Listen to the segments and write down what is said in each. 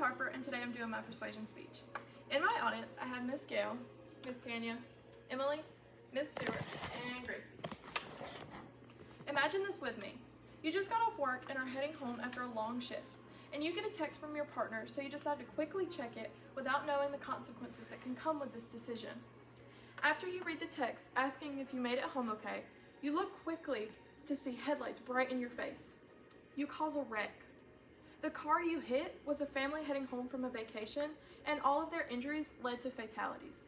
Harper, and today I'm doing my persuasion speech. In my audience, I have Miss Gail, Miss Tanya, Emily, Miss Stewart, and Gracie. Imagine this with me. You just got off work and are heading home after a long shift, and you get a text from your partner, so you decide to quickly check it without knowing the consequences that can come with this decision. After you read the text asking if you made it home okay, you look quickly to see headlights bright in your face. You cause a wreck. The car you hit was a family heading home from a vacation, and all of their injuries led to fatalities.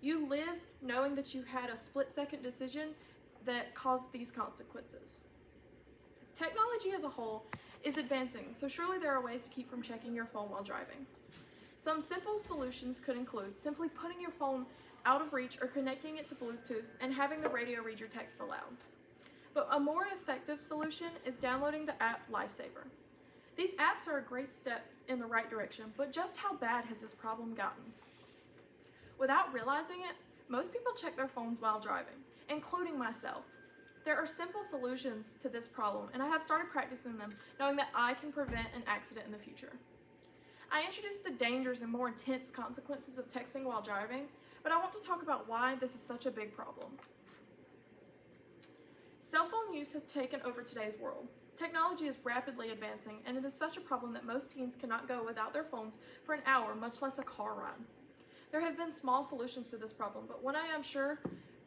You live knowing that you had a split-second decision that caused these consequences. Technology as a whole is advancing, so surely there are ways to keep from checking your phone while driving. Some simple solutions could include simply putting your phone out of reach or connecting it to Bluetooth and having the radio read your text aloud. But a more effective solution is downloading the app Lifesaver. These apps are a great step in the right direction, but just how bad has this problem gotten? Without realizing it, most people check their phones while driving, including myself. There are simple solutions to this problem, and I have started practicing them, knowing that I can prevent an accident in the future. I introduced the dangers and more intense consequences of texting while driving, but I want to talk about why this is such a big problem. Cell phone use has taken over today's world. Technology is rapidly advancing, and it is such a problem that most teens cannot go without their phones for an hour, much less a car ride. There have been small solutions to this problem, but one I am sure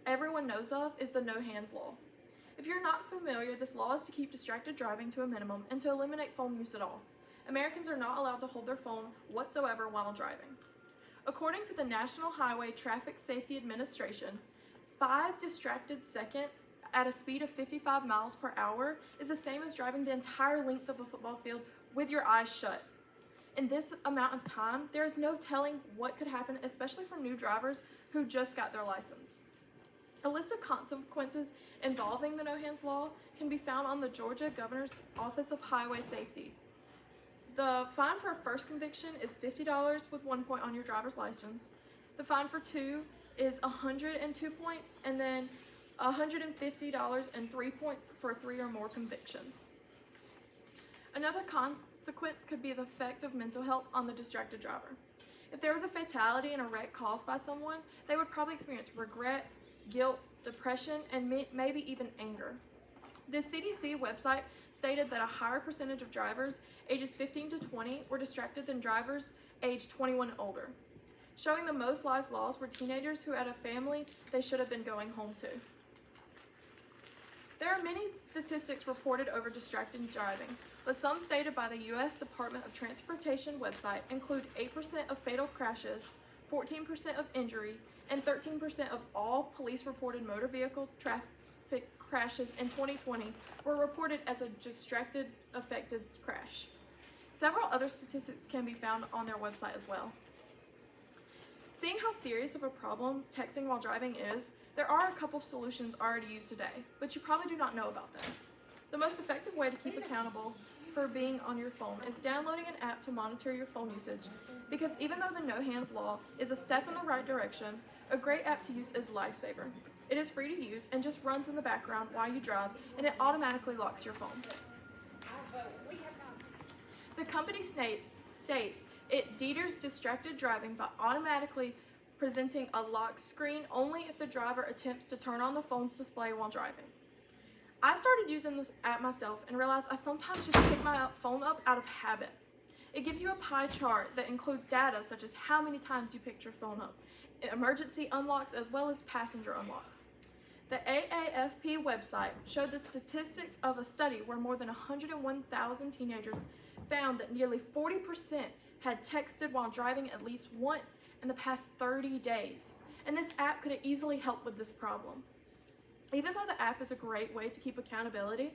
everyone knows of is the no hands law. If you're not familiar, this law is to keep distracted driving to a minimum and to eliminate phone use at all. Americans are not allowed to hold their phone whatsoever while driving. According to the National Highway Traffic Safety Administration, 5 distracted seconds at a speed of 55 miles per hour is the same as driving the entire length of a football field with your eyes shut. In this amount of time, there is no telling what could happen, especially for new drivers who just got their license. A list of consequences involving the no hands law can be found on the Georgia Governor's Office of Highway Safety. The fine for a first conviction is $50 with 1 point on your driver's license. The fine for 2 is 102 points, and then $150 and 3 points for 3 or more convictions. Another consequence could be the effect of mental health on the distracted driver. If there was a fatality in a wreck caused by someone, they would probably experience regret, guilt, depression, and maybe even anger. The CDC website stated that a higher percentage of drivers ages 15 to 20 were distracted than drivers aged 21 and older, showing the most lives lost were teenagers who had a family they should have been going home to. There are many statistics reported over distracted driving, but some stated by the U.S. Department of Transportation website include 8% of fatal crashes, 14% of injury, and 13% of all police-reported motor vehicle traffic crashes in 2020 were reported as a distracted affected crash. Several other statistics can be found on their website as well. Seeing how serious of a problem texting while driving is, there are a couple solutions already used today, but you probably do not know about them. The most effective way to keep accountable for being on your phone is downloading an app to monitor your phone usage, because even though the no hands law is a step in the right direction, a great app to use is Lifesaver. It is free to use and just runs in the background while you drive, and it automatically locks your phone. The company states it deters distracted driving by automatically presenting a lock screen only if the driver attempts to turn on the phone's display while driving. I started using this app myself and realized I sometimes just pick my phone up out of habit. It gives you a pie chart that includes data such as how many times you picked your phone up, emergency unlocks, as well as passenger unlocks. The AAFP website showed the statistics of a study where more than 101,000 teenagers found that nearly 40% had texted while driving at least once in the past 30 days, and this app could easily help with this problem. Even though the app is a great way to keep accountability,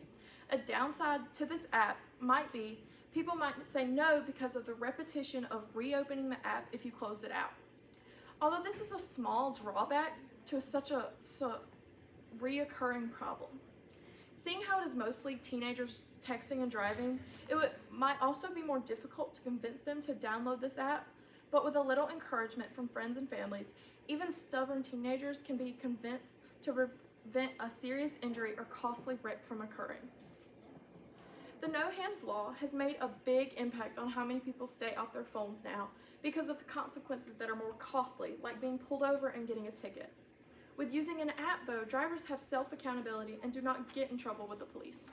a downside to this app might be people might say no because of the repetition of reopening the app if you closed it out. Although this is a small drawback to such a reoccurring problem. Seeing how it is mostly teenagers texting and driving, might also be more difficult to convince them to download this app, but with a little encouragement from friends and families, even stubborn teenagers can be convinced to prevent a serious injury or costly wreck from occurring. The no hands law has made a big impact on how many people stay off their phones now because of the consequences that are more costly, like being pulled over and getting a ticket. With using an app, though, drivers have self-accountability and do not get in trouble with the police.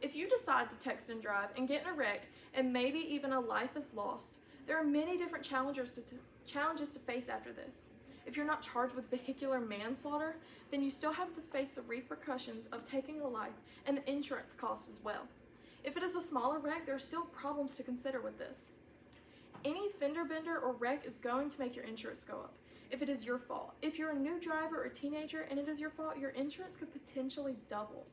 If you decide to text and drive and get in a wreck and maybe even a life is lost, there are many different challenges to face after this. If you're not charged with vehicular manslaughter, then you still have to face the repercussions of taking a life and the insurance costs as well. If it is a smaller wreck, there are still problems to consider with this. Any fender bender or wreck is going to make your insurance go up if it is your fault. If you're a new driver or teenager and it is your fault, your insurance could potentially double.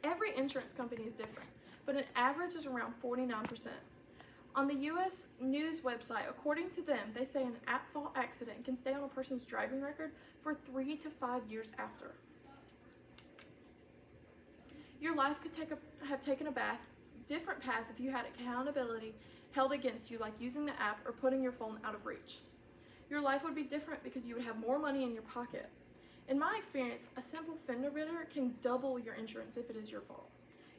Every insurance company is different, but an average is around 49%. On the U.S. News website, according to them, they say an at-fault accident can stay on a person's driving record for 3 to 5 years after. Your life could have taken a different path if you had accountability held against you, like using the app or putting your phone out of reach. Your life would be different because you would have more money in your pocket. In my experience, a simple fender bender can double your insurance if it is your fault.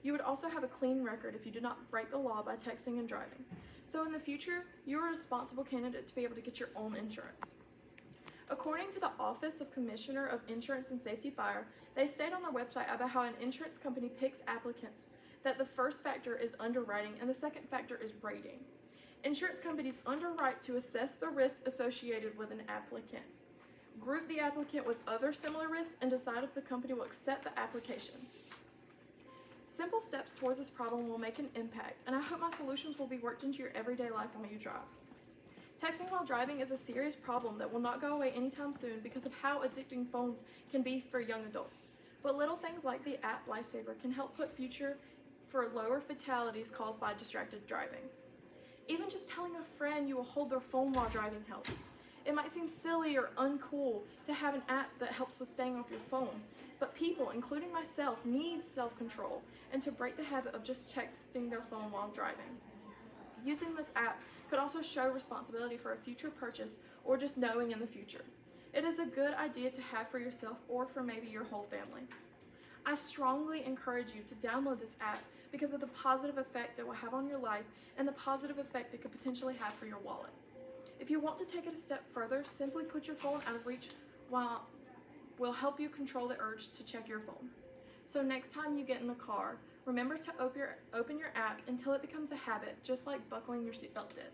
You would also have a clean record if you did not break the law by texting and driving. So in the future, you are a responsible candidate to be able to get your own insurance. According to the Office of Commissioner of Insurance and Safety Fire, they state on their website about how an insurance company picks applicants that the first factor is underwriting and the second factor is rating. Insurance companies underwrite to assess the risk associated with an applicant, group the applicant with other similar risks, and decide if the company will accept the application. Simple steps towards this problem will make an impact, and I hope my solutions will be worked into your everyday life while you drive. Texting while driving is a serious problem that will not go away anytime soon because of how addicting phones can be for young adults. But little things like the app Lifesaver can help put future for lower fatalities caused by distracted driving. Even just telling a friend you will hold their phone while driving helps. It might seem silly or uncool to have an app that helps with staying off your phone, but people, including myself, need self-control and to break the habit of just texting their phone while driving. Using this app could also show responsibility for a future purchase or just knowing in the future. It is a good idea to have for yourself or for maybe your whole family. I strongly encourage you to download this app because of the positive effect it will have on your life and the positive effect it could potentially have for your wallet. If you want to take it a step further, simply put your phone out of reach will help you control the urge to check your phone. So next time you get in the car, remember to open your app until it becomes a habit, just like buckling your seatbelt did.